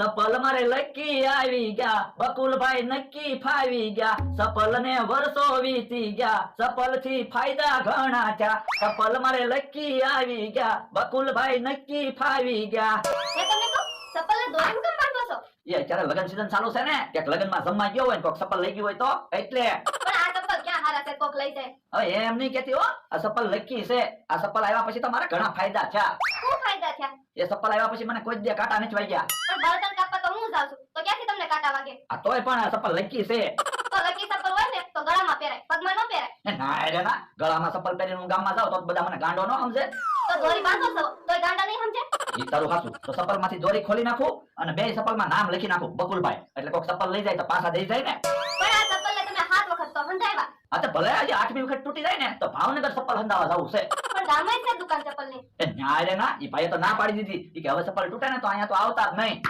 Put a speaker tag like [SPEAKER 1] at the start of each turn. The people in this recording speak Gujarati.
[SPEAKER 1] સપલ મારે લકી આવી ગયા, બકુલભાઈ નક્કી ફાવી ગયા, સપલ ને વર્ષો વીતી ગયા, સપલ થી ફાયદા ઘણા થયા, સપલ મારે લકી આવી ગયા, બકુલભાઈ નક્કી ફાવી ગયા.
[SPEAKER 2] મેં તમને કહું સપલને દોરી હું કેમ બાંધો છો?
[SPEAKER 1] એ અત્યારે લગન સીઝન ચાલુ છે ને, એક લગનમાં જમવા ગયો હોય ને કોક સપલ લઈ ગયું હોય તો એટલે.
[SPEAKER 2] પણ આ ચપ્પલ ક્યાં હારા છે કોક લઈ જાય?
[SPEAKER 1] હવે એમ નહીં કેતી હો, આ સપલ લકી છે. આ સપલ આવ્યા પછી તો મારે ઘણા ફાયદા થયા.
[SPEAKER 2] શું ફાયદા થયા?
[SPEAKER 1] એ સપલ આવ્યા પછી મને કોઈ જ દે કાંટા નથી વાગ્યા.
[SPEAKER 2] પણ બળતણ કાપવા તો હું જાઉં છું, તો ક્યાંથી તમને કાંટા વાગે?
[SPEAKER 1] આ તોય પણ આ સપલ લકી છે.
[SPEAKER 2] તો લકી ચપ્પલ હોય ને તો ગળામાં પહેરાય, પગમાં ન પહેરાય.
[SPEAKER 1] ના રે ના, ગળામાં સપલ પહેરીને હું ગામમાં જાઉં તો બધા મને ગાંડો ન સમજે.
[SPEAKER 2] તો દોરી બાંધો છો તોય ગાંડા નહીં સમજે?
[SPEAKER 1] ઈ તારું હાચું. તો સપલ માંથી દોરી ખોલી નાખું અને બે સપલમાં નામ લખી નાખું બકુલભાઈ, એટલે કોક સપલ લઈ જાય તો પાછા દઈ જાય ને.
[SPEAKER 2] પણ આ ચપ્પલને તમે 7 વખત તો હંધાવ્યા.
[SPEAKER 1] હા તો ભલે આજે 8મી વખત તૂટી જાય ને તો ભાવનગર સપલ હંધાવા જવું છે.
[SPEAKER 2] પણ ગામમાં જ છે દુકાન ચપ્પલની.
[SPEAKER 1] એ ન્યાય રે ના, ઈ ભાઈએ તો ના પાડી દીધી ઈ કે હવે સપલ તૂટે ને તો અહીંયા તો આવતા જ નહીં.